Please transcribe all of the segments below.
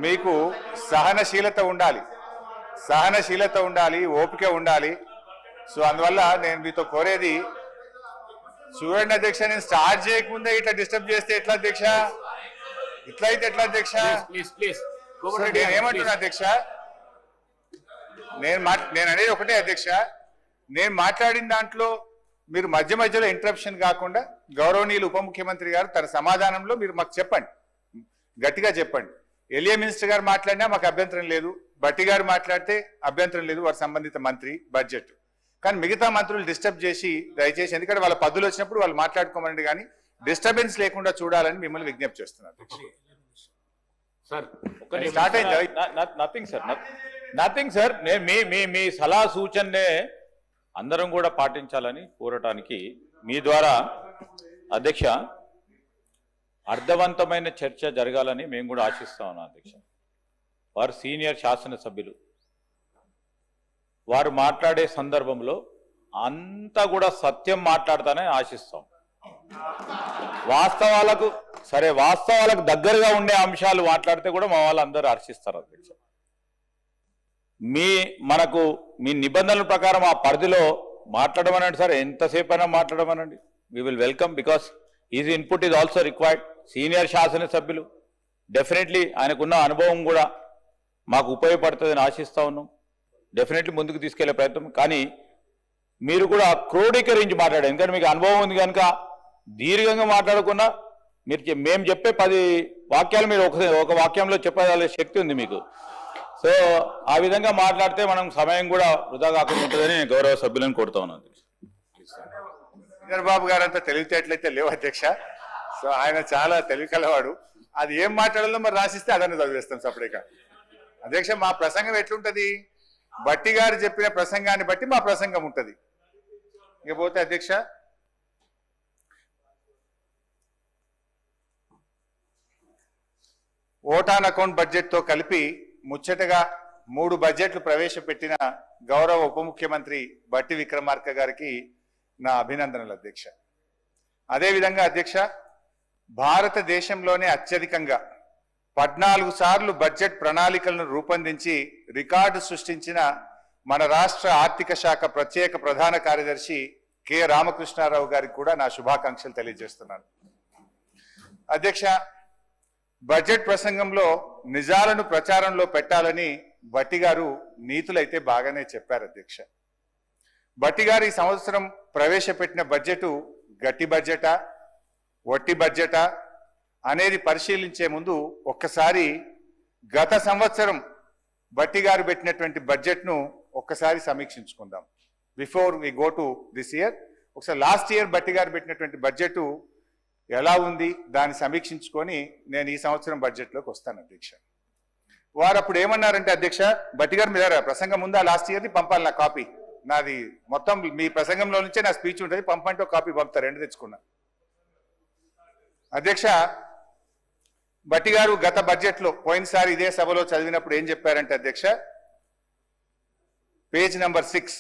మీకు సహనశీలత ఉండాలి, ఓపిక ఉండాలి. సో అందువల్ల నేను మీతో కోరేది, చూడండి అధ్యక్ష, నేను స్టార్ట్ చేయకముందే ఇట్లా డిస్టర్బ్ చేస్తే ఎట్లా అధ్యక్ష? ఇట్లా అయితే ఎట్లా అధ్యక్ష? నేను ఏమంటున్నా అధ్యక్ష, నేను అనేది ఒకటే అధ్యక్ష, నేను మాట్లాడిన దాంట్లో మీరు మధ్య మధ్యలో ఇంటరప్షన్ కాకుండా గౌరవనీయులు ఉప ముఖ్యమంత్రి గారు తన సమాధానంలో మీరు మాకు చెప్పండి, గట్టిగా చెప్పండి. ఎలియా మినిస్టర్ గారు మాట్లాడినా మాకు అభ్యంతరం లేదు, భట్టి గారు మాట్లాడితే అభ్యంతరం లేదు, వారి సంబంధిత మంత్రి బడ్జెట్. కానీ మిగతా మంత్రులు డిస్టర్బ్ చేసి దయచేసి, ఎందుకంటే వాళ్ళ పద్ధతులు వచ్చినప్పుడు వాళ్ళు మాట్లాడుకోమని, కానీ డిస్టర్బెన్స్ లేకుండా చూడాలని మిమ్మల్ని విజ్ఞప్తి చేస్తున్నారు. నథింగ్ సార్, మీ సలహా సూచననే అందరం కూడా పాటించాలని కోరటానికి మీ ద్వారా అధ్యక్ష అర్థవంతమైన చర్చ జరగాలని మేము కూడా ఆశిస్తా ఉన్నాం అధ్యక్ష. వారు సీనియర్ శాసనసభ్యులు, వారు మాట్లాడే సందర్భంలో అంతా కూడా సత్యం మాట్లాడతానని ఆశిస్తాం. వాస్తవాలకు దగ్గరగా ఉండే అంశాలు మాట్లాడితే కూడా మా వాళ్ళు అందరూ హర్షిస్తారు అధ్యక్ష. మీ నిబంధనల ప్రకారం ఆ పరిధిలో మాట్లాడమనండి సార్, ఎంతసేపు అయినా మాట్లాడమనండి. We will welcome, because is input is also required. Senior శాసనసభ్యులు, డెఫినెట్లీ ఆయనకున్న అనుభవం కూడా మాకు ఉపయోగపడుతుందని ఆశిస్తా ఉన్నాం. డెఫినెట్లీ ముందుకు తీసుకెళ్లే ప్రయత్నం. కానీ మీరు కూడా క్రోడీకరించి మాట్లాడారు, ఎందుకంటే మీకు అనుభవం ఉంది కనుక దీర్ఘంగా మాట్లాడకుండా మేము చెప్పే 10 వాక్యాలు మీరు ఒక వాక్యంలో చెప్పగల శక్తి ఉంది మీకు. సో ఆ విధంగా మాట్లాడితే మనం సమయం కూడా వృధా కాకుండా ఉంటుందని గౌరవ సభ్యులను కోరుతా ఉన్నాను. చంద్రబాబు గారు అంతా తెలివితేటలైతే లేవు అధ్యక్ష. సో ఆయన చాలా తెలివి కలవాడు. అది ఏం మాట్లాడాలో మరి రాసిస్తే అదన్నీ చదివేస్తాం సపరేక. అధ్యక్ష, మా ప్రసంగం ఎట్లుంటది? భట్టి గారు చెప్పిన ప్రసంగాన్ని బట్టి మా ప్రసంగం ఉంటది. ఇకపోతే అధ్యక్ష, ఓటాన్ అకౌంట్ బడ్జెట్ తో కలిపి ముచ్చటగా 3 బడ్జెట్లు ప్రవేశపెట్టిన గౌరవ ఉప ముఖ్యమంత్రి భట్టి విక్రమార్క గారికి నా అభినందనలు అధ్యక్ష. అదేవిధంగా అధ్యక్ష, భారతదేశంలోనే అత్యధికంగా 14 సార్లు బడ్జెట్ ప్రణాళికలను రూపొందించి రికార్డు సృష్టించిన మన రాష్ట్ర ఆర్థిక శాఖ ప్రత్యేక ప్రధాన కార్యదర్శి కె రామకృష్ణారావు గారికి కూడా నా శుభాకాంక్షలు తెలియజేస్తున్నాను. అధ్యక్ష, బడ్జెట్ ప్రసంగంలో నిజాలను ప్రచారంలో పెట్టాలని భట్టి గారు నీతులైతే బాగానే చెప్పారు అధ్యక్ష. భట్టి గారు ఈ సంవత్సరం ప్రవేశపెట్టిన బడ్జెట్ గట్టి బడ్జెటా, వట్టి బడ్జెటా అనేది పరిశీలించే ముందు ఒక్కసారి గత సంవత్సరం భట్టి గారు పెట్టినటువంటి బడ్జెట్ను ఒక్కసారి సమీక్షించుకుందాం. Before we go to this year, ఒకసారి లాస్ట్ ఇయర్ భట్టి గారు పెట్టినటువంటి బడ్జెట్ ఎలా ఉంది దాన్ని సమీక్షించుకొని నేను ఈ సంవత్సరం బడ్జెట్లోకి వస్తాను అధ్యక్ష. వారు అప్పుడు ఏమన్నారంటే అధ్యక్ష, భట్టి గారు మీద ప్రసంగం ఉందా లాస్ట్ ఇయర్ది పంపాలి నా కాపీ, నాది మొత్తం మీ ప్రసంగంలో నుంచే నా స్పీచ్ ఉంటుంది, పంపంటే ఒక కాపీ పంపుతారు, 2 తెచ్చుకున్నా. అధ్యక్ష, భట్టి గారు గత బడ్జెట్లో పోయినసారి ఇదే సభలో చదివినప్పుడు ఏం చెప్పారంటే అధ్యక్ష, పేజ్ నంబర్ 6,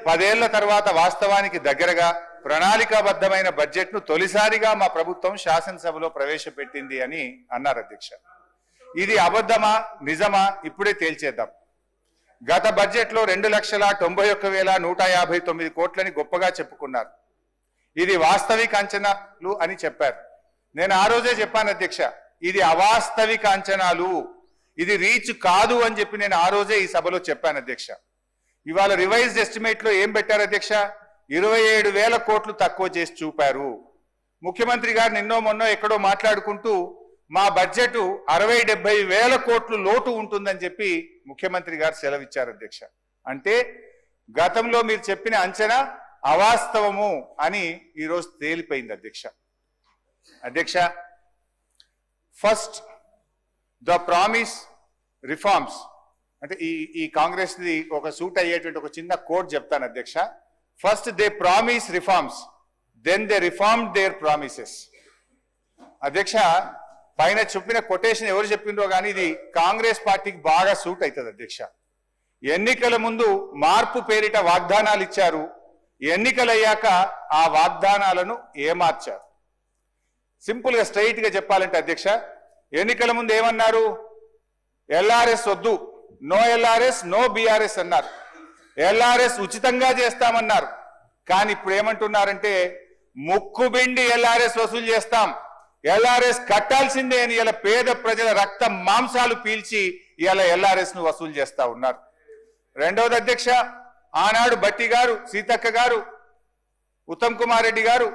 10 ఏళ్ల తర్వాత వాస్తవానికి దగ్గరగా ప్రణాళికాబద్ధమైన బడ్జెట్ను తొలిసారిగా మా ప్రభుత్వం శాసనసభలో ప్రవేశపెట్టింది అని అన్నారు అధ్యక్ష. ఇది అబద్ధమా నిజమా ఇప్పుడే తేల్చేద్దాం. గత బడ్జెట్లో 2,91,159 కోట్లని గొప్పగా చెప్పుకున్నారు. ఇది వాస్తవిక అంచనాలు అని చెప్పారు. నేను ఆ రోజే చెప్పాను అధ్యక్ష, ఇది అవాస్తవిక అంచనాలు, ఇది రీచ్ కాదు అని చెప్పి నేను ఆ రోజే ఈ సభలో చెప్పాను అధ్యక్ష. ఇవాళ రివైజ్డ్ ఎస్టిమేట్ లో ఏం పెట్టారు అధ్యక్ష? 27,000 కోట్లు తక్కువ చేసి చూపారు. ముఖ్యమంత్రి గారు నిన్నో మొన్నో ఎక్కడో మాట్లాడుకుంటూ మా బడ్జెట్ 60-70 కోట్లు లోటు ఉంటుందని చెప్పి ముఖ్యమంత్రి గారు సెలవిచ్చారు అధ్యక్ష. అంటే గతంలో మీరు చెప్పిన అంచనా అవాస్తవము అని ఈరోజు తేలిపోయింది అధ్యక్ష. అధ్యక్ష, ఫస్ట్ ద ప్రామిస్ రిఫార్మ్స్ అంటే ఈ కాంగ్రెస్ ది ఒక సూట్ అయ్యేటువంటి ఒక చిన్న కోడ్ చెప్తాను అధ్యక్ష. First they promise reforms, then they reform their promises. అధ్యక్ష, పైన చెప్పిన కొటేషన్ ఎవరు చెప్పిండ్రో కానీ ఇది కాంగ్రెస్ పార్టీకి బాగా సూట్ అవుతుంది అధ్యక్ష. ఎన్నికల ముందు మార్పు పేరిట వాగ్దానాలు ఇచ్చారు, ఎన్నికలయ్యాక ఆ వాగ్దానాలను ఏమార్చారు. సింపుల్ గా స్ట్రైట్ గా చెప్పాలంటే అధ్యక్ష, ఎన్నికల ముందు ఏమన్నారు? ఎల్ఆర్ఎస్ వద్దు, నో ఎల్ఆర్ఎస్, నో బీఆర్ఎస్ అన్నారు. ఎల్ఆర్ఎస్ ఉచితంగా చేస్తామన్నారు. కానీ ఇప్పుడు ఏమంటున్నారంటే ముక్కుబిండి ఎల్ఆర్ఎస్ వసూలు చేస్తాం, ఎల్ఆర్ఎస్ కట్టాల్సిందే అని ఇలా పేద ప్రజల రక్త మాంసాలు పీల్చి ఇలా ఎల్ఆర్ఎస్ ను వసూలు చేస్తా ఉన్నారు. రెండవది అధ్యక్ష, ఆనాడు బట్టి గారు, సీతక్క గారు, ఉత్తమ్ కుమార్ రెడ్డి గారు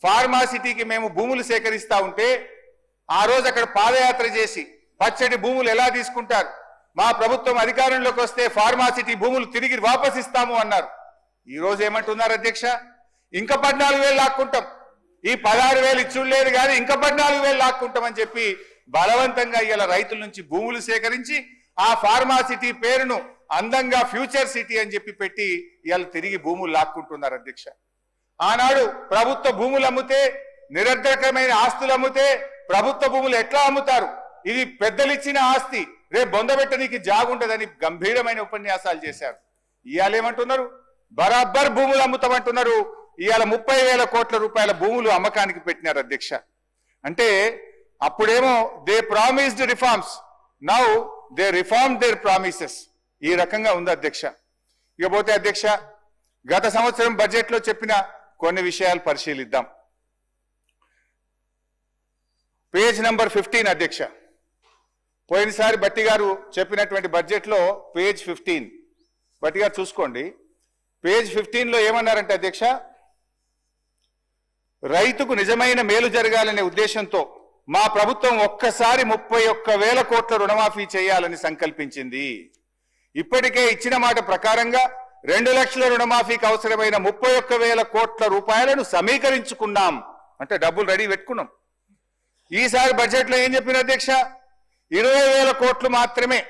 ఫార్మాసిటీకి మేము భూములు సేకరిస్తా ఉంటే ఆ రోజు అక్కడ పాదయాత్ర చేసి పచ్చడి భూములు ఎలా తీసుకుంటారు, మా ప్రభుత్వం అధికారంలోకి వస్తే ఫార్మాసిటీ భూములు తిరిగి వాపసిస్తాము అన్నారు. ఈ రోజు ఏమంటున్నారు అధ్యక్ష? ఇంకా 14,000 లాక్కుంటాం, ఈ 16,000 ఇచ్చుడు లేదు కానీ ఇంకా 14,000 లాక్కుంటామని చెప్పి బలవంతంగా ఇలా రైతుల నుంచి భూములు సేకరించి ఆ ఫార్మాసిటీ పేరును అందంగా ఫ్యూచర్ సిటీ అని చెప్పి పెట్టి ఇవాళ తిరిగి భూములు లాక్కుంటున్నారు అధ్యక్ష. ఆనాడు ప్రభుత్వ భూములు అమ్మితే, నిరర్ధకమైన ఆస్తులు అమ్మితే ప్రభుత్వ భూములు ఎట్లా అమ్ముతారు, ఇది పెద్దలు ఇచ్చిన ఆస్తి, రేపు బొందబెట్టడానికి జాగుంటదని గంభీరమైన ఉపన్యాసాలు చేశారు. ఇవాళ ఏమంటున్నారు? బరాబర్ భూములు అమ్ముతామంటున్నారు. ఇవాళ 30,000 కోట్ల రూపాయల భూములు అమ్మకానికి పెట్టినారు అధ్యక్ష. అంటే అప్పుడేమో they promised reforms, now they reform their promises. ఈ రకంగా ఉంది అధ్యక్ష. ఇకపోతే అధ్యక్ష, గత సంవత్సరం బడ్జెట్ లో చెప్పిన కొన్ని విషయాలు పరిశీలిద్దాం. పేజ్ నంబర్ 15 అధ్యక్ష. పోయినసారి బట్టి గారు చెప్పినటువంటి బడ్జెట్ లో పేజ్ 15 బట్టి గారు చూసుకోండి. పేజ్ 15 లో ఏమన్నారంటే అధ్యక్ష, రైతుకు నిజమైన మేలు జరగాలనే ఉద్దేశంతో మా ప్రభుత్వం ఒక్కసారి 31,000 కోట్ల రుణమాఫీ చేయాలని సంకల్పించింది. ఇప్పటికే ఇచ్చిన మాట ప్రకారంగా 2 లక్షల రుణమాఫీకి అవసరమైన 31,000 కోట్ల రూపాయలను సమీకరించుకున్నాం. అంటే డబ్బులు రెడీ పెట్టుకున్నాం. ఈసారి బడ్జెట్ లో ఏం చెప్పిన అధ్యక్ష? 20,000 కోట్లు మాత్రమే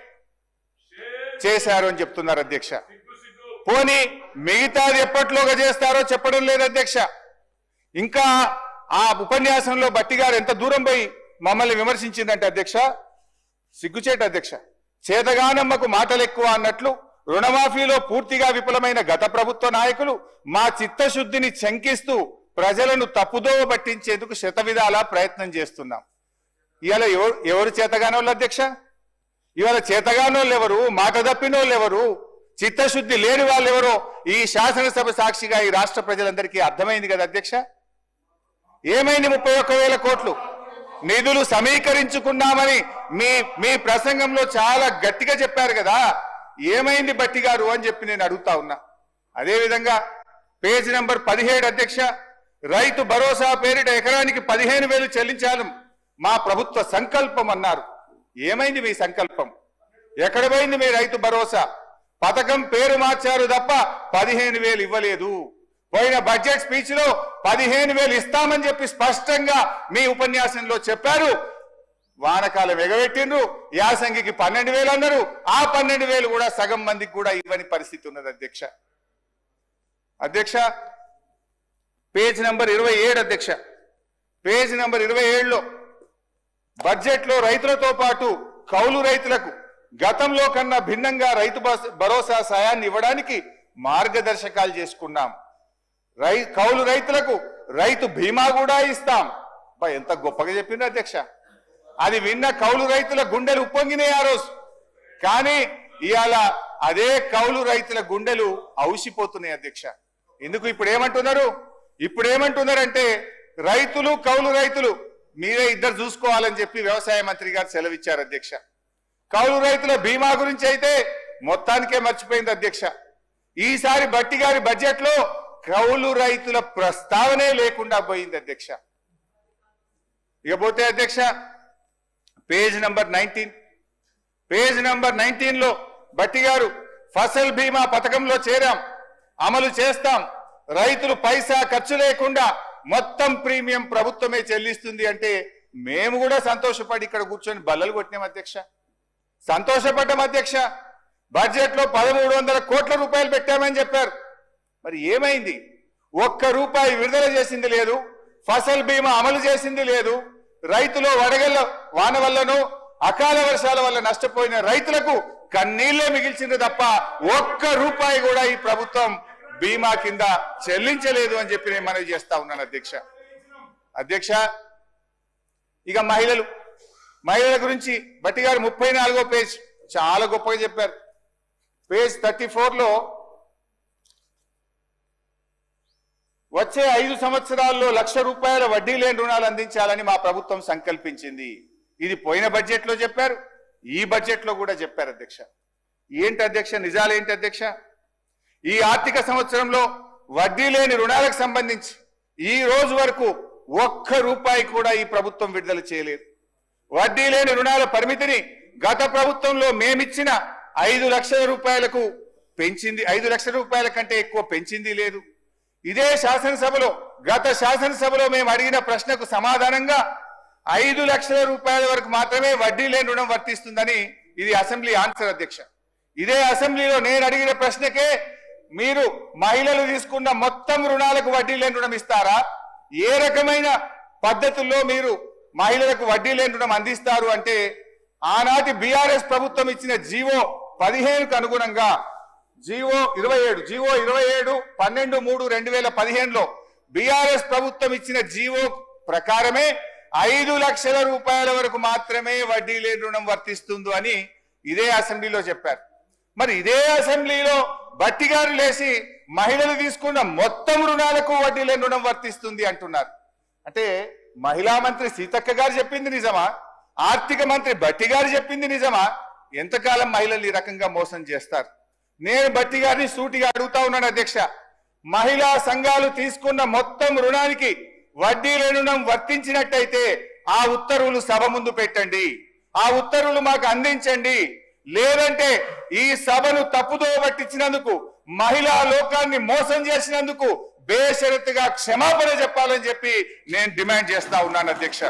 చేశారు అని చెప్తున్నారు అధ్యక్ష. పోనీ మిగతాది ఎప్పట్లోగా చేస్తారో చెప్పడం లేదు అధ్యక్ష. ఇంకా ఆ ఉపన్యాసంలో బట్టి గారు ఎంత దూరం పోయి మమ్మల్ని విమర్శించిందంటే అధ్యక్ష, సిగ్గుచేట అధ్యక్ష. చేతగానమ్మకు మాటలు ఎక్కువ అన్నట్లు రుణమాఫీలో పూర్తిగా విఫలమైన గత ప్రభుత్వ నాయకులు మా చిత్తశుద్ధిని శంకిస్తూ ప్రజలను తప్పుదోవ పట్టించేందుకు శతవిధాలా ప్రయత్నం చేస్తున్నాం. ఇవాళ ఎవరు చేతగానోళ్ళు అధ్యక్ష? ఇవాళ చేతగానోళ్ళు ఎవరు, మాట తప్పినోళ్ళు ఎవరు, చిత్తశుద్ధి లేని వాళ్ళు ఎవరో ఈ శాసనసభ సాక్షిగా ఈ రాష్ట్ర ప్రజలందరికీ అర్థమైంది కదా అధ్యక్ష. ఏమైంది? 31,000 కోట్లు నిధులు సమీకరించుకున్నామని మీ ప్రసంగంలో చాలా గట్టిగా చెప్పారు కదా. ఏమైంది బట్టి గారు అని చెప్పి నేను అడుగుతా ఉన్నా. అదేవిధంగా పేజ్ నంబర్ 17 అధ్యక్ష, రైతు భరోసా పేరిట ఎకరానికి 15,000 చెల్లించాలి మా ప్రభుత్వ సంకల్పం అన్నారు. ఏమైంది మీ సంకల్పం? ఎక్కడ పోయింది మీ రైతు భరోసా? పథకం పేరు మార్చారు తప్ప 15,000 ఇవ్వలేదు. పోయిన బడ్జెట్ స్పీచ్ లో 15,000 ఇస్తామని చెప్పి స్పష్టంగా మీ ఉపన్యాసంలో చెప్పారు. వానకాలం ఎగబెట్టిండ్రు, యాసంగికి 12,000 అన్నారు. ఆ 12,000 కూడా సగం మందికి కూడా ఇవ్వని పరిస్థితి ఉన్నది అధ్యక్ష. అధ్యక్ష పేజ్ నంబర్ 27 అధ్యక్ష, పేజ్ నంబర్ 27లో బడ్జెట్ లో రైతులతో పాటు కౌలు రైతులకు గతంలో కన్నా భిన్నంగా రైతు భరోసా సాయాన్ని ఇవ్వడానికి మార్గదర్శకాలు చేసుకున్నాం. కౌలు రైతులకు రైతు బీమా కూడా ఇస్తాం. ఎంత గొప్పగా చెప్పింది అధ్యక్ష. అది విన్న కౌలు రైతుల గుండెలు ఉప్పొంగినాయి ఆ రోజు. కానీ ఇవాళ అదే కౌలు రైతుల గుండెలు ఔసిపోతున్నాయి అధ్యక్ష. ఎందుకు? ఇప్పుడు ఏమంటున్నారంటే రైతులు కౌలు రైతులు మీరే ఇద్దరు చూసుకోవాలని చెప్పి వ్యవసాయ మంత్రి గారు సెలవిచ్చారు అధ్యక్ష. కౌలు రైతుల బీమా గురించి అయితే మొత్తానికే మర్చిపోయింది అధ్యక్ష. ఈసారి బట్టి గారి బడ్జెట్ లో కౌలు రైతుల ప్రస్తావనే లేకుండా పోయింది అధ్యక్ష. ఇకపోతే అధ్యక్ష పేజ్ నంబర్ 19 లో బట్టి గారు ఫసల్ బీమా పథకంలో చేరాం, అమలు చేస్తాం, రైతులు పైసా ఖర్చు లేకుండా మొత్తం ప్రీమియం ప్రభుత్వమే చెల్లిస్తుంది అంటే మేము కూడా సంతోషపడి ఇక్కడ కూర్చొని బల్లలు కొట్టినాం అధ్యక్ష. సంతోషపడ్డాం అధ్యక్ష. బడ్జెట్ లో 1,300 కోట్ల రూపాయలు పెట్టామని చెప్పారు. మరి ఏమైంది? ₹1 విడుదల చేసింది లేదు, ఫసల్ బీమా అమలు చేసింది లేదు. రైతులు వడగళ్ల వాన వల్లనో అకాల వర్షాల వల్ల నష్టపోయిన రైతులకు కన్నీళ్లే మిగిల్చింది తప్ప ₹1 కూడా ఈ ప్రభుత్వం బీమా కింద చెల్లించలేదు అని చెప్పి నేను మనవి చేస్తా ఉన్నాను అధ్యక్ష. ఇక మహిళల గురించి బట్టి గారు 34వ పేజ్ చాలా గొప్పగా చెప్పారు. పేజ్ 34లో వచ్చే 5 సంవత్సరాల్లో ₹1,00,000 వడ్డీ లేని రుణాలు అందించాలని మా ప్రభుత్వం సంకల్పించింది. ఇది పోయిన బడ్జెట్ లో చెప్పారు, ఈ బడ్జెట్ లో కూడా చెప్పారు అధ్యక్ష. ఏంటి అధ్యక్ష నిజాలు ఏంటి అధ్యక్ష? ఈ ఆర్థిక సంవత్సరంలో వడ్డీ లేని రుణాలకు సంబంధించి ఈ రోజు వరకు ₹1 కూడా ఈ ప్రభుత్వం విడుదల చేయలేదు. వడ్డీ లేని రుణాల పరిమితిని గత ప్రభుత్వంలో మేమిచ్చిన ₹5,00,000 పెంచింది, ₹5,00,000 కంటే ఎక్కువ పెంచింది లేదు. ఇదే శాసనసభలో గత శాసనసభలో మేము అడిగిన ప్రశ్నకు సమాధానంగా ₹5,00,000 వరకు మాత్రమే వడ్డీ లేని రుణం వర్తిస్తుందని ఇది అసెంబ్లీ ఆన్సర్ అధ్యక్ష. ఇదే అసెంబ్లీలో నేను అడిగిన ప్రశ్నకే మీరు మహిళలు తీసుకున్న మొత్తం రుణాలకు వడ్డీ లేని రుణం ఇస్తారా, ఏ రకమైన పద్ధతుల్లో మీరు మహిళలకు వడ్డీ లేని రుణం అందిస్తారు అంటే ఆనాటి బీఆర్ఎస్ ప్రభుత్వం ఇచ్చిన జీవో 15కు అనుగుణంగా జీవో 27 12/3/2015లో బీఆర్ఎస్ ప్రభుత్వం ఇచ్చిన జీవో ప్రకారమే ₹5,00,000 వరకు మాత్రమే వడ్డీ లేని రుణం వర్తిస్తుంది అని ఇదే అసెంబ్లీలో చెప్పారు. మరి ఇదే అసెంబ్లీలో బట్టి గారు లేచి మహిళలు తీసుకున్న మొత్తం రుణాలకు వడ్డీ లేని రుణం వర్తిస్తుంది అంటున్నారు. అంటే మహిళా మంత్రి సీతక్క గారు చెప్పింది నిజమా, ఆర్థిక మంత్రి బట్టి గారు చెప్పింది నిజమా? ఎంతకాలం మహిళలు ఈ రకంగా మోసం చేస్తారు? నేను బట్టి గారిని సూటిగా అడుగుతా ఉన్నాను అధ్యక్ష, మహిళా సంఘాలు తీసుకున్న మొత్తం రుణానికి వడ్డీ లేని రుణం వర్తించినట్టయితే ఆ ఉత్తర్వులు సభ ముందు పెట్టండి, ఆ ఉత్తర్వులు మాకు అందించండి. లేదంటే ఈ సభను తప్పుదో పట్టించినందుకు, మహిళా లోకాన్ని మోసం చేసినందుకు బేషరతుగా క్షమాపణ చెప్పాలని చెప్పి నేను డిమాండ్ చేస్తా ఉన్నాను అధ్యక్ష.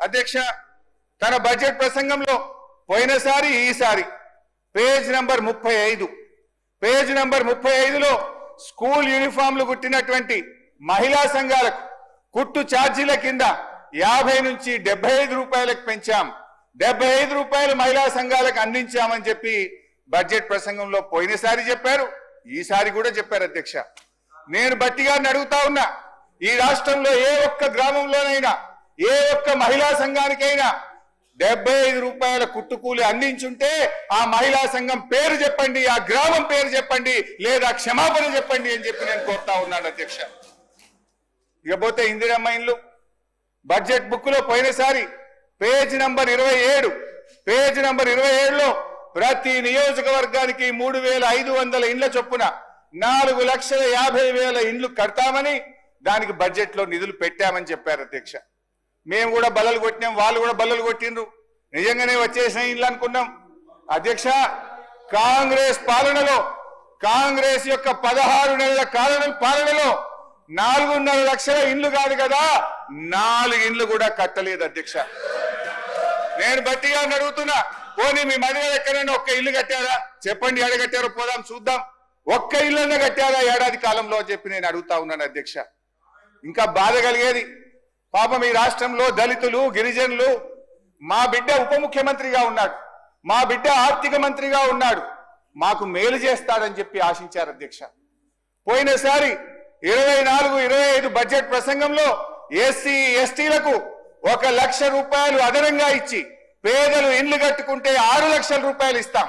అధ్యక్ష, తన బడ్జెట్ ప్రసంగంలో పోయినసారి ఈసారి పేజ్ నంబర్ 35లో స్కూల్ యూనిఫామ్లు కుట్టినటువంటి మహిళా సంఘాలకు కుట్టు ఛార్జీల కింద 50 నుంచి ₹75 పెంచాం, ₹75 మహిళా సంఘాలకు అందించామని చెప్పి బడ్జెట్ ప్రసంగంలో పోయినసారి చెప్పారు, ఈసారి కూడా చెప్పారు అధ్యక్ష. నేను బట్టి గారిని అడుగుతా ఉన్నా, ఈ రాష్ట్రంలో ఏ ఒక్క గ్రామంలోనైనా ఏ ఒక్క మహిళా సంఘానికైనా ₹75 కుట్టుకూలి అందించుంటే ఆ మహిళా సంఘం పేరు చెప్పండి, ఆ గ్రామం పేరు చెప్పండి, లేదా క్షమాపణ చెప్పండి అని చెప్పి నేను కోరుతా ఉన్నాను అధ్యక్ష. ఇకపోతే ఇందిరమ్మ ఇండ్లు బడ్జెట్ బుక్ లో పోయినసారి పేజ్ నంబర్ 27లో ప్రతి నియోజకవర్గానికి 3,500 ఇండ్ల చొప్పున 4,50,000 ఇండ్లు కడతామని దానికి బడ్జెట్ లో నిధులు పెట్టామని చెప్పారు అధ్యక్ష. మేము కూడా బల్లలు కొట్టినాం, వాళ్ళు కూడా బల్లలు కొట్టిండ్రు, నిజంగానే వచ్చేసిన ఇండ్లు అనుకున్నాం అధ్యక్ష. కాంగ్రెస్ పాలనలో, కాంగ్రెస్ యొక్క 16 నెలల పాలనలో 4.5 లక్షల ఇండ్లు కాదు కదా, 4 ఇండ్లు కూడా కట్టలేదు అధ్యక్ష. నేను బట్టి గారిని అడుగుతున్నా, పోనీ మీ మధ్య ఎక్కడైనా ఒక్క ఇల్లు కట్టారా చెప్పండి, ఎడగట్టారో పోదాం చూద్దాం. ఒక్క ఇల్లు కట్టారా ఏడాది కాలంలో అని చెప్పి నేను అడుగుతా ఉన్నాను అధ్యక్ష. ఇంకా బాధ కలిగేది, పాపం ఈ రాష్ట్రంలో దళితులు, గిరిజనులు, మా బిడ్డ ఉప ముఖ్యమంత్రిగా ఉన్నాడు, మా బిడ్డ ఆర్థిక మంత్రిగా ఉన్నాడు, మాకు మేలు చేస్తాడని చెప్పి ఆశించారు అధ్యక్ష. పోయినసారి 24-25 బడ్జెట్ ప్రసంగంలో ఎస్సీ ఎస్టీలకు ₹1,00,000 అదనంగా ఇచ్చి పేదలు ఇండ్లు కట్టుకుంటే ₹6,00,000 ఇస్తాం,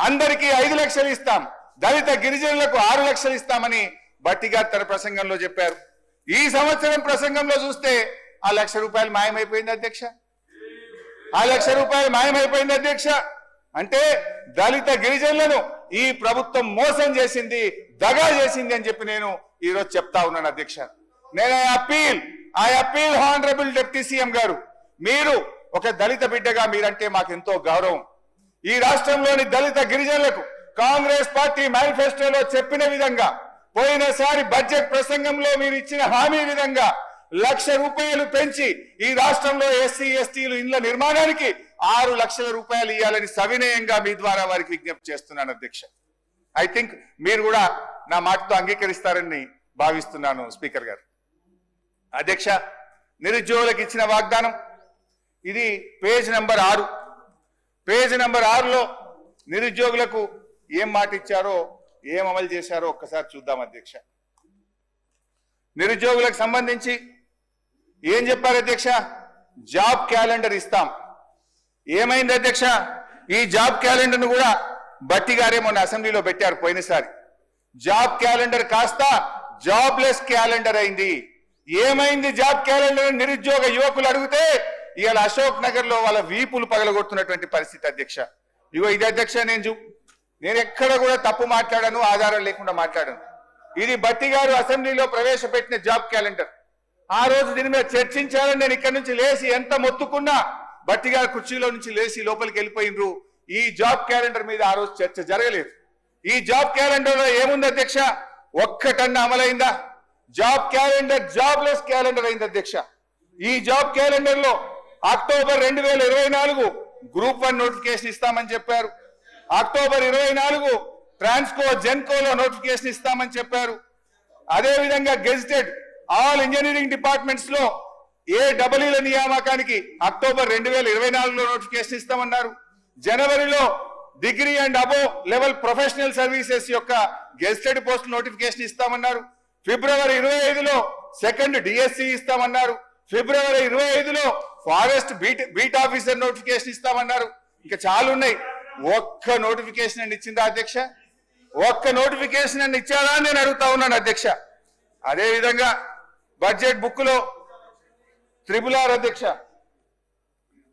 అందరికీ 5 లక్షలు ఇస్తాం, దళిత గిరిజనులకు 6 లక్షలు ఇస్తామని బట్టి గారు తన ప్రసంగంలో చెప్పారు. ఈ సంవత్సరం ప్రసంగంలో చూస్తే ఆ ₹1,00,000 మాయమైపోయింది అధ్యక్ష, ఆ ₹1,00,000 మాయమైపోయింది అధ్యక్ష. అంటే దళిత గిరిజనులను ఈ ప్రభుత్వం మోసం చేసింది, దగా చేసింది అని చెప్పి నేను ఈరోజు చెప్తా ఉన్నాను అధ్యక్ష. నేను I appeal honourable deputy CM గారు, మీరు ఒక దళిత బిడ్డగా మీరంటే మాకెంతో గౌరవం. ఈ రాష్ట్రంలోని దళిత గిరిజనులకు కాంగ్రెస్ పార్టీ మేనిఫెస్టోలో చెప్పిన విధంగా, పోయినసారి బడ్జెట్ ప్రసంగంలో మీరు ఇచ్చిన హామీ విధంగా ₹1,00,000 పెంచి ఈ రాష్ట్రంలో ఎస్సీ ఎస్టీలు ఇండ్ల నిర్మాణానికి ₹6,00,000 ఇవ్వాలని సవినయంగా మీ ద్వారా వారికి విజ్ఞప్తి చేస్తున్నాను అధ్యక్ష. ఐ థింక్ మీరు కూడా నా మాటతో అంగీకరిస్తారని భావిస్తున్నాను స్పీకర్ గారు. అధ్యక్ష, నిరుద్యోగులకు ఇచ్చిన వాగ్దానం ఇది పేజ్ నంబర్ 6. పేజ్ నంబర్ 6లో నిరుద్యోగులకు ఏం మాట ఇచ్చారో, ఏం అమలు చేశారో ఒక్కసారి చూద్దాం అధ్యక్ష. నిరుద్యోగులకు సంబంధించి ఏం చెప్పారు అధ్యక్ష? జాబ్ క్యాలెండర్ ఇస్తాం. ఏమైంది అధ్యక్ష? ఈ జాబ్ క్యాలెండర్ను కూడా బట్టి గారే మొన్న అసెంబ్లీలో పెట్టారు పోయినసారి. జాబ్ క్యాలెండర్ కాస్త జాబ్లెస్ క్యాలెండర్ అయింది. ఏమైంది జాబ్ క్యాలెండర్? నిరుద్యోగ యువకులు అడిగితే ఇవాళ అశోక్ నగర్ లో వాళ్ళ వీపులు పగలగొడుతున్నటువంటి పరిస్థితి అధ్యక్ష. ఇగో ఇది అధ్యక్ష, నేను ఎక్కడ కూడా తప్పు మాట్లాడాను, ఆధారం లేకుండా మాట్లాడాను. ఇది బట్టి గారు అసెంబ్లీలో ప్రవేశపెట్టిన జాబ్ క్యాలెండర్. ఆ రోజు దీని మీద చర్చించాలని నేను ఇక్కడి నుంచి లేచి ఎంత మొత్తుకున్నా బట్టి గారు కుర్చీలో నుంచి లేచి లోపలికి వెళ్ళిపోయినరు. ఈ జాబ్ క్యాలెండర్ మీద ఆ రోజు చర్చ జరగలేదు. ఈ జాబ్ క్యాలెండర్ లో ఏముంది అధ్యక్ష? ఒక్కటన్నా అమలైందా? జాబ్ క్యాలెండర్ జాబ్లెస్ క్యాలెండర్ అయింది అధ్యక్ష. ఈ జాబ్ క్యాలెండర్ లో అక్టోబర్ 2024 గ్రూప్ 1 నోటిఫికేషన్ ఇస్తామని చెప్పారు. అక్టోబర్ 24 ట్రాన్స్కో జెన్కోలో నోటిఫికేషన్ ఇస్తామని చెప్పారు. అదేవిధంగా గెజిటెడ్ ఆల్ ఇంజనీరింగ్ డిపార్ట్మెంట్స్ లో AEEల నియామకానికి అక్టోబర్ 2024లో నోటిఫికేషన్ ఇస్తామన్నారు. జనవరిలో degree and above level professional services యొక్క గెజిటెడ్ పోస్ట్ నోటిఫికేషన్ ఇస్తామన్నారు. ఫిబ్రవరి 25లో సెకండ్ డిఎస్సి ఇస్తామన్నారు. ఫిబ్రవరి 25లో ఫారెస్ట్ బీట్ ఆఫీసర్ నోటిఫికేషన్ ఇస్తామన్నారు. ఇంకా చాలా ఉన్నాయి. ఒక్క నోటిఫికేషన్ అని ఇచ్చిందా అధ్యక్ష? ఒక్క నోటిఫికేషన్ అని ఇచ్చారా అని నేను అడుగుతా ఉన్నాను అధ్యక్ష. అదేవిధంగా బడ్జెట్ బుక్ లో RRR అధ్యక్ష,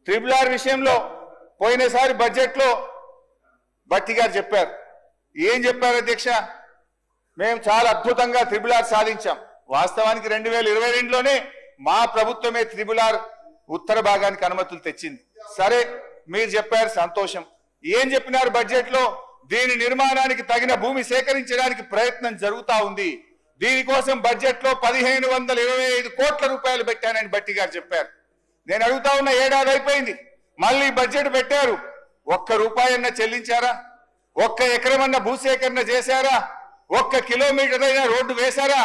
RRR విషయంలో పోయినసారి బడ్జెట్ లో బట్టి గారు చెప్పారు. ఏం చెప్పారు అధ్యక్ష? మేము చాలా అద్భుతంగా RRR సాధించాం. వాస్తవానికి 2022లోనే మా ప్రభుత్వమే RRR ఉత్తర భాగానికి అనుమతులు తెచ్చింది. సరే, మీరు చెప్పారు, సంతోషం. ఏం చెప్పినారు బడ్జెట్ లో? దీని నిర్మాణానికి తగిన భూమి సేకరించడానికి ప్రయత్నం జరుగుతా ఉంది. దీనికోసం బడ్జెట్ లో 1525 కోట్ల రూపాయలు పెట్టానని బట్టి గారు చెప్పారు. నేను అడుగుతా ఉన్న, ఏడాది అయిపోయింది, మళ్ళీ బడ్జెట్ పెట్టారు. ఒక్క రూపాయన్న చెల్లించారా? ఒక్క ఎకరమన్న భూసేకరణ చేశారా? ఒక్క కిలోమీటర్ అయినా రోడ్డు వేశారా?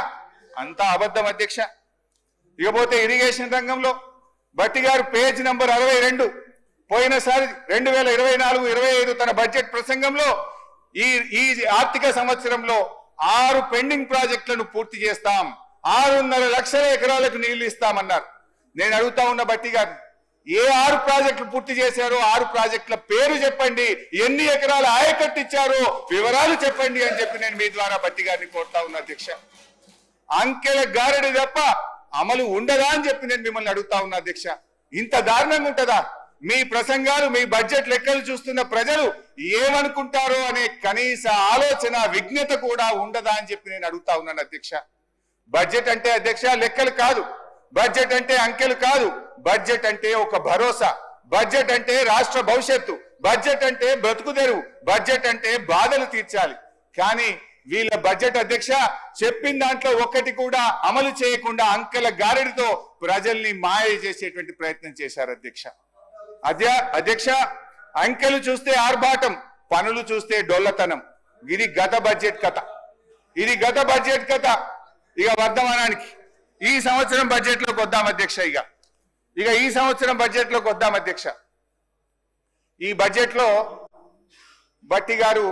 అంతా అబద్ధం అధ్యక్ష. ఇకపోతే ఇరిగేషన్ రంగంలో బట్టి గారు పేజ్ నంబర్ 62 పోయినసారి 2024-25 తన బడ్జెట్ ప్రసంగంలో ఈ ఆర్థిక సంవత్సరంలో 6 పెండింగ్ ప్రాజెక్టులను పూర్తి చేస్తాం, 6.5 లక్షల ఎకరాలకు నీళ్లు ఇస్తామన్నారు. నేను అడుగుతా ఉన్న బట్టి గారు, ఏ 6 ప్రాజెక్టులు పూర్తి చేశారో 6 ప్రాజెక్టుల పేరు చెప్పండి, ఎన్ని ఎకరాల ఆయకట్టు ఇచ్చారో వివరాలు చెప్పండి అని చెప్పి నేను మీ ద్వారా బట్టి గారిని కోరుతా ఉన్నా అధ్యక్ష. అంకెల గారడి తప్ప అమలు ఉండదా అని చెప్పి నేను మిమ్మల్ని అడుగుతా ఉన్నా అధ్యక్ష. ఇంత దారుణంగా ఉంటుందా? మీ ప్రసంగాలు, మీ బడ్జెట్ లెక్కలు చూస్తున్న ప్రజలు ఏమనుకుంటారో అనే కనీస ఆలోచన, విజ్ఞత కూడా ఉండదా అని చెప్పి నేను అడుగుతా ఉన్నాను అధ్యక్ష. బడ్జెట్ అంటే అధ్యక్ష లెక్కలు కాదు, బడ్జెట్ అంటే అంకెలు కాదు, బడ్జెట్ అంటే ఒక భరోసా, బడ్జెట్ అంటే రాష్ట్ర భవిష్యత్తు, బడ్జెట్ అంటే బ్రతుకుదెరువు, బడ్జెట్ అంటే బాధలు తీర్చాలి. కానీ వీళ్ళ బడ్జెట్ అధ్యక్ష చెప్పిన దాంట్లో ఒక్కటి కూడా అమలు చేయకుండా అంకెల గారెడితో ప్రజల్ని మాయ చేసేటువంటి ప్రయత్నం చేశారు అధ్యక్ష. అధ్యక్ష, అంకెలు చూస్తే ఆర్భాటం, పనులు చూస్తే డొల్లతనం. ఇది గత బడ్జెట్ కథ, ఇది గత బడ్జెట్ కథ. ఇక వర్ధమానానికి ఈ సంవత్సరం బడ్జెట్ లోకి వద్దాం అధ్యక్ష. ఇక ఈ సంవత్సరం బడ్జెట్ లోకి వద్దాం అధ్యక్ష. ఈ బడ్జెట్ లో బట్టి గారు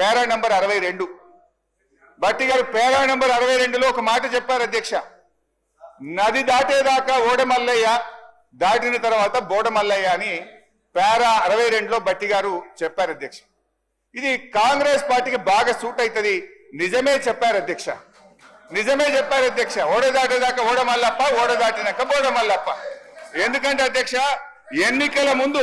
పేరా నంబర్ 62, బట్టి గారు పేరా నంబర్ 62లో ఒక మాట చెప్పారు అధ్యక్ష. నది దాటేదాకా ఓడమల్లయ్య, దాటిన తర్వాత బోడమల్లయ్య అని పేరా 62లో బట్టి గారు చెప్పారు అధ్యక్ష. ఇది కాంగ్రెస్ పార్టీకి బాగా సూట్ అవుతుంది. నిజమే చెప్పారు అధ్యక్ష, నిజమే చెప్పారు అధ్యక్ష. ఓడ దాటేదాకా ఓడమల్లప్ప, ఓడ దాటినాక బోడమల్లప్ప. ఎందుకంటే అధ్యక్ష, ఎన్నికల ముందు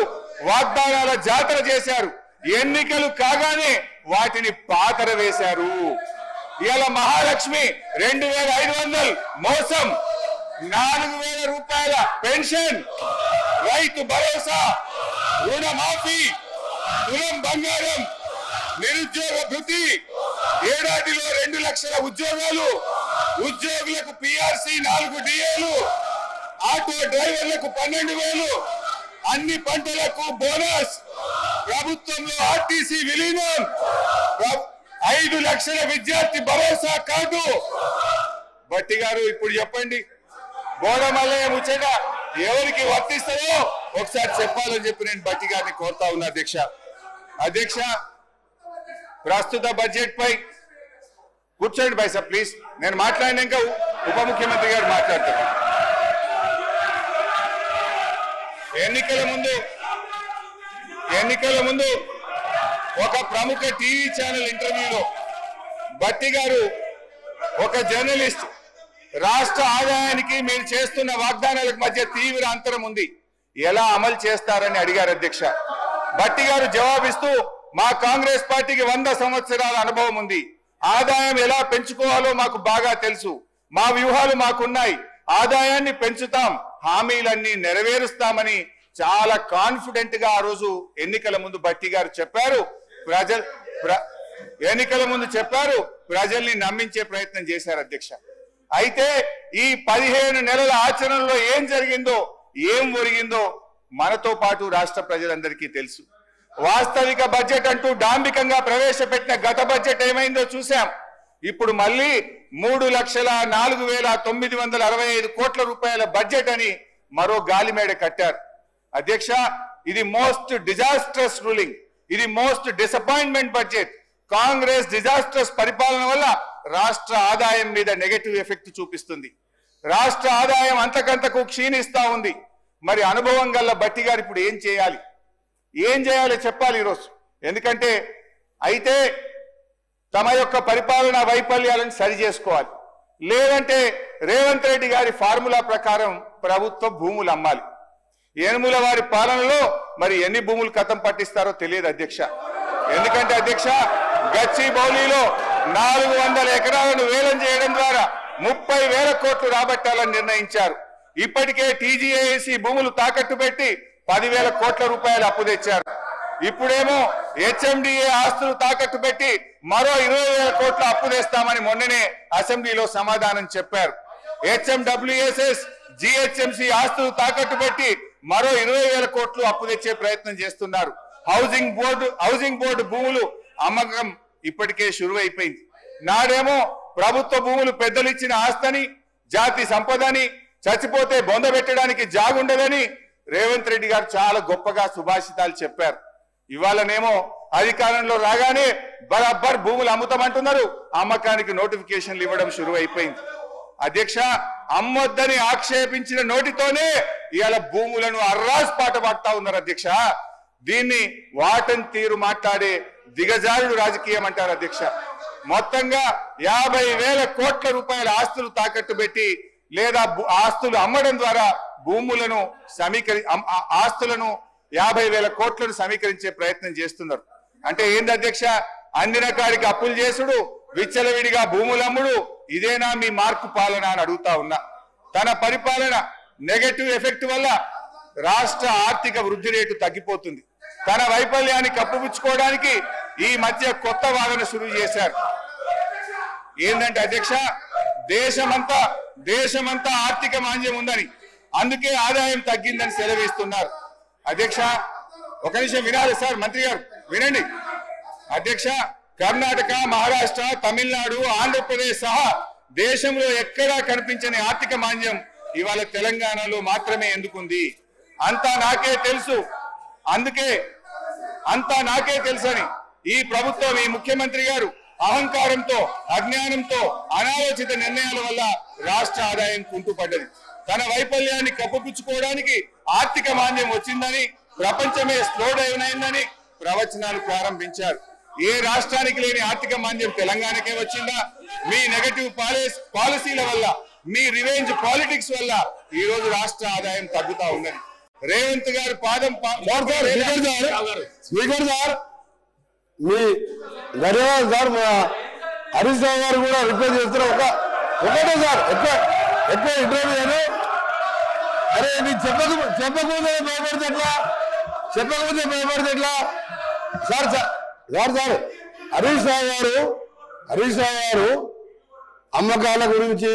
వాగ్దానాల జాతర చేశారు, ఎన్నికలు కాగానే వాటిని పాతర వేశారు. ఇవాళ మహాలక్ష్మి 2500 మోసం, 4000 రూపాయల పెన్షన్, రైతు భరోసా, రుణమాఫీ, తులం బంగారం, నిరుద్యోగ భృతి, ఏడాదిలో 2 లక్షల ఉద్యోగాలు, ఉద్యోగులకు PRC 4 DAలు, ఆటో డ్రైవర్లకు 12,000, అన్ని పంటలకు బోనస్, ప్రభుత్వంలో RTC విలీనం, 5 లక్షల విద్యార్థి భరోసా కార్డు. బట్టి గారు ఇప్పుడు చెప్పండి, బోడమల్లయ్య ముచ్చట ఎవరికి వర్తిస్తుందో ఒకసారి చెప్పాలని చెప్పి నేను బట్టి గారిని కోరుతా ఉన్నా అధ్యక్ష. అధ్యక్ష, ప్రస్తుత బడ్జెట్ పై కూర్చోండి బైసా ప్లీజ్. నేను మాట్లాడినాక ఉప ముఖ్యమంత్రి గారు మాట్లాడతారు. ఎన్నికల ముందు ఒక ప్రముఖ టీవీ ఛానల్ ఇంటర్వ్యూలో భట్టి గారు ఒక జర్నలిస్ట్ రాష్ట్ర ఆదాయానికి మీరు చేస్తున్న వాగ్దానాలకు మధ్య తీవ్ర అంతరం ఉంది, ఎలా అమలు చేస్తారని అడిగారు అధ్యక్ష. భట్టి గారు జవాబిస్తూ మా కాంగ్రెస్ పార్టీకి 100 సంవత్సరాల అనుభవం ఉంది, ఆదాయం ఎలా పెంచుకోవాలో మాకు బాగా తెలుసు, మా వ్యూహాలు మాకున్నాయి, ఆదాయాన్ని పెంచుతాం, హామీలన్నీ నెరవేరుస్తామని చాలా కాన్ఫిడెంట్ గా ఆ రోజు ఎన్నికల ముందు భట్టి గారు చెప్పారు. ప్రజల్ని నమ్మించే ప్రయత్నం చేశారు అధ్యక్ష. అయితే ఈ 15 నెలల ఆచరణలో ఏం జరిగిందో ఏం ఒరిగిందో మనతో పాటు రాష్ట్ర ప్రజలందరికీ తెలుసు. వాస్తవిక బడ్జెట్ అంటూ డాంబికంగా ప్రవేశపెట్టిన గత బడ్జెట్ ఏమైందో చూశాం. ఇప్పుడు మళ్ళీ 3,04,965 కోట్ల రూపాయల బడ్జెట్ అని మరో గాలిమేడ కట్టారు అధ్యక్ష. ఇది మోస్ట్ డిజాస్ట్రస్ రూలింగ్, ఇది most disappointment budget. Congress disastrous పరిపాలన వల్ల రాష్ట్ర ఆదాయం మీద నెగటివ్ ఎఫెక్ట్ చూపిస్తుంది. రాష్ట్ర ఆదాయం అంతకంతకు క్షీణిస్తా ఉంది. మరి అనుభవం గల్ల భట్టి గారు ఇప్పుడు ఏం చేయాలి చెప్పాలి ఈరోజు. ఎందుకంటే అయితే తమ యొక్క పరిపాలనా వైఫల్యాలను సరి చేసుకోవాలి, లేదంటే రేవంత్ రెడ్డి గారి ఫార్ములా ప్రకారం ప్రభుత్వ భూములు అమ్మాలి. ఏనుముల వారి పాలనలో మరి ఎన్ని భూములు కథం పట్టిస్తారో తెలియదు అధ్యక్ష. ఎందుకంటే అధ్యక్ష, గచ్చిబౌలిలో 400 ఎకరాలను వేలం చేయడం ద్వారా 30,000 కోట్లు రాబట్టాలని నిర్ణయించారు. ఇప్పటికే టీజీఏసీ భూములు తాకట్టు పెట్టి 10,000 కోట్ల రూపాయలు అప్పు తెచ్చారు. ఇప్పుడేమో హెచ్ఎండిఏ ఆస్తులు తాకట్టు పెట్టి మరో 20,000 కోట్ల అప్పు తెస్తామని మొన్ననే అసెంబ్లీలో సమాధానం చెప్పారు. హెచ్ఎండబ్ల్యూఎస్ఎస్ జిహెచ్ఎంసీ ఆస్తులు తాకట్టు పెట్టి మరో 20,000 కోట్లు అప్పు తెచ్చే ప్రయత్నం చేస్తున్నారు. హౌసింగ్ బోర్డు భూములు అమ్మకం ఇప్పటికే షురువైపోయింది. నాడేమో ప్రభుత్వ భూములు పెద్దలు ఇచ్చిన ఆస్తని, జాతి సంపదని, చచ్చిపోతే బొంద పెట్టడానికి జాగుండదని రేవంత్ రెడ్డి గారు చాలా గొప్పగా సుభాషితాలు చెప్పారు. ఇవాళనేమో అధికారంలో రాగానే బరాబర్ భూములు అమ్ముతామంటున్నారు, అమ్మకానికి నోటిఫికేషన్లు ఇవ్వడం షురువైపోయింది. అధ్యక్ష, అమ్మొద్దని ఆక్షేపించిన నోటితోనే ఇవాళ భూములను అర్రాస్ పాట పాడుతా ఉన్నారు అధ్యక్ష. దీన్ని వాటన్ తీరు మాట్లాడే దిగజారుడు రాజకీయం అంటారు అధ్యక్ష. మొత్తంగా 50,000 కోట్ల రూపాయల ఆస్తులు తాకట్టు పెట్టి లేదా ఆస్తులు అమ్మడం ద్వారా భూములను ఆస్తులను 50,000 కోట్లను సమీకరించే ప్రయత్నం చేస్తున్నారు. అంటే ఏంది అధ్యక్ష, అందిన కాడికి అప్పులు చేసుడు, విచ్చలవిడిగా భూములమ్ముడు, ఇదేనా మీ మార్కు పాలన అని అడుగుతా ఉన్నా. తన పరిపాలన నెగటివ్ ఎఫెక్ట్ వల్ల రాష్ట్ర ఆర్థిక వృద్ధి రేటు తగ్గిపోతుంది. తన వైఫల్యాన్ని కప్పుపుచ్చుకోవడానికి ఈ మధ్య కొత్త వాదన శురువు చేశారు. ఏంటంటే అధ్యక్ష, దేశమంతా ఆర్థిక మాంద్యం ఉందని, అందుకే ఆదాయం తగ్గిందని సెలవిస్తున్నారు. అధ్యక్ష, ఒక నిమిషం వినాలి సార్, మంత్రి గారు వినండి. అధ్యక్ష, కర్ణాటక, మహారాష్ట్ర, తమిళనాడు, ఆంధ్రప్రదేశ్ సహా దేశంలో ఎక్కడా కనిపించని ఆర్థిక మాంద్యం ఇవాళ తెలంగాణలో మాత్రమే ఎందుకుంది? అంతా నాకే తెలుసు, అందుకే అంతా నాకే తెలుసని ఈ ప్రభుత్వం, ఈ ముఖ్యమంత్రి గారు అహంకారంతో, అజ్ఞానంతో, అనాలోచిత నిర్ణయాల వల్ల రాష్ట్ర ఆదాయం కుంటుపడ్డది. తన వైఫల్యాన్ని కప్పుపుచ్చుకోవడానికి ఆర్థిక మాంద్యం వచ్చిందని, ప్రపంచమే స్లో డౌన్ అయిందని ప్రవచనాలు ప్రారంభించారు. ఏ రాష్ట్రానికి లేని ఆర్థిక మాంద్యం తెలంగాణకే వచ్చిందా? మీ నెగటివ్ పాలసీల వల్ల, మీ రివెంజ్ పాలిటిక్స్ వల్ల ఈ రోజు రాష్ట్ర ఆదాయం తగ్గుతా ఉన్నది. రేవంత్ గారు పాదం స్పీకర్ సార్, మీ ధన్యవాదాలు సార్. మా హరీష్ రావు గారు కూడా రిక్వెస్ట్ చేస్తున్నారు. ఒకటే సార్, ఎక్కువ ఇంటర్వ్యూ అని. అరే నీకు చెప్పకపోతే భయపడితే ఎట్లా సార్? హరీష్ రావు గారు అమ్మకాల గురించి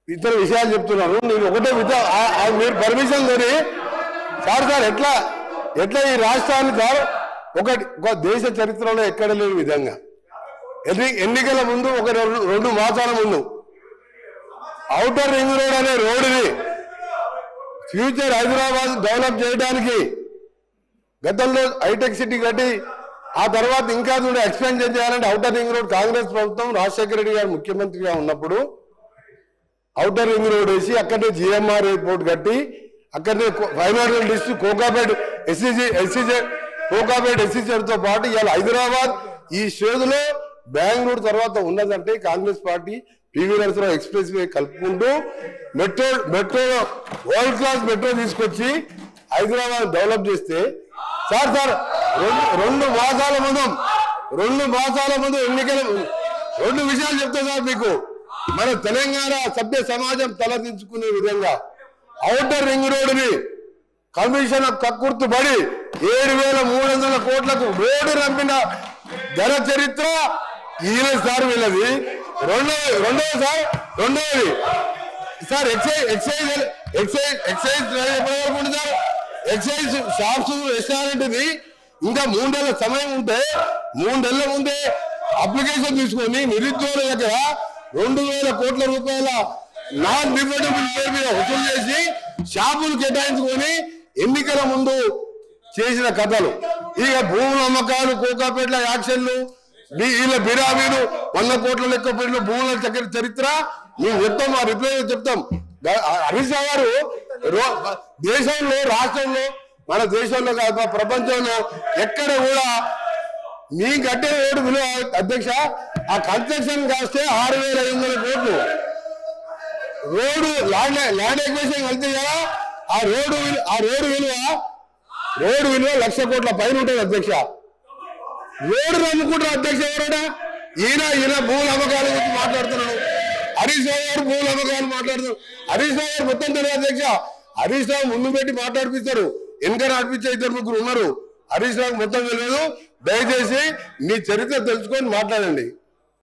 ఇతర విషయాలు చెప్తున్నారు. నేను ఒకటే మీరు పర్మిషన్ కొని సార్ ఎట్లా ఈ రాష్ట్రాన్ని సార్ ఒక దేశ చరిత్రలో ఎక్కడ లేని విధంగా ఎన్నికల ముందు ఒక 2 మాసాల ముందు ఔటర్ రింగ్ రోడ్ అనే రోడ్డుని ఫ్యూచర్ హైదరాబాద్ డెవలప్ చేయడానికి గతంలో హైటెక్ సిటీ కట్టి ఆ తర్వాత ఇంకా ఎక్స్పెన్షన్ చేయాలంటే ఔటర్ రింగ్ రోడ్ కాంగ్రెస్ ప్రభుత్వం రాజశేఖర రెడ్డి గారు ముఖ్యమంత్రిగా ఉన్నప్పుడు ఔటర్ రింగ్ రోడ్ వేసి అక్కడే జిఎంఆర్ ఎయిర్పోర్ట్ కట్టి అక్కడనే ఫైనాన్షియల్ డిస్ట్రిక్ట్ కోకాపేట కోకాపేట ఎస్సీజెడ్తో పాటు ఇవాళ హైదరాబాద్ ఈ స్టేజ్లో బెంగళూరు తర్వాత ఉన్నదంటే Congress party PV Narasimha Rao express way కలుపుకుంటూ మెట్రో వరల్డ్ క్లాస్ మెట్రో తీసుకొచ్చి హైదరాబాద్ డెవలప్ చేస్తే సార్ రెండు మాసాల ముందు ఎన్నికల 2 విషయాలు చెప్తా సార్ మీకు. మన తెలంగాణ సభ్య సమాజం తలదించుకునే విధంగా ఔటర్ రింగ్ రోడ్డుని కమిషన్ కక్కుర్తుబడి 7,300 కోట్లకు రోడ్డు రంపిన ఘన చరిత్ర ఈయన సార్ వీళ్ళది. రెండవది సార్ ఎక్సైజ్ షాప్స్ రెస్టారెంట్ది ఇంకా 3 నెలల సమయం ఉంటే 3 నెలల ముందే అప్లికేషన్ తీసుకొని నిరుద్యోగుల దగ్గర 2,000 కోట్ల రూపాయల నాన్ రిఫండబుల్ పేరు మీద వసూలు చేసి షాపులు కేటాయించుకొని ఎన్నికల ముందు చేసిన కథలు. ఇక భూముల అమ్మకాలు కోకాపేటల యాక్షన్లు వీళ్ళ బిరామీలు 100 కోట్ల లెక్క పేర్లు భూముల చరిత్ర మేము చెప్తాం, ఆ రిప్లై చెప్తాం. హరీష్ రావు గారు దేశంలో రాష్ట్రంలో మన దేశంలో కాదు ప్రపంచంలో ఎక్కడ కూడా మీ కట్టే రోడ్డు విలువ అధ్యక్ష ఆ కన్స్ట్రక్షన్ కాస్తే 6,500 కోట్లు రోడ్డు ల్యాండ్ ఎక్విజిషన్ కలిస్తే కదా ఆ రోడ్డు విలువ 1,00,000 కోట్ల పైన ఉంటుంది అధ్యక్ష. రోడ్డు నమ్ముకుంటారు అధ్యక్ష ఎవరైనా ఈయన భూముల అమ్మకాల గురించి మాట్లాడుతున్నాడు. హరీష్ రావు గారు భూముల అమ్మకాలు మాట్లాడుతున్నారు. హరీష్ రావు గారు మొత్తం తెలియదు అధ్యక్ష. హరీష్ రావు ముందు పెట్టి మాట్లాడిపిస్తారు, వెనక నడిపించే 2-3 ఉన్నారు. హరీష్ రావు మొత్తం తెలియదు. దయచేసి మీ చరిత్ర తెలుసుకొని మాట్లాడండి.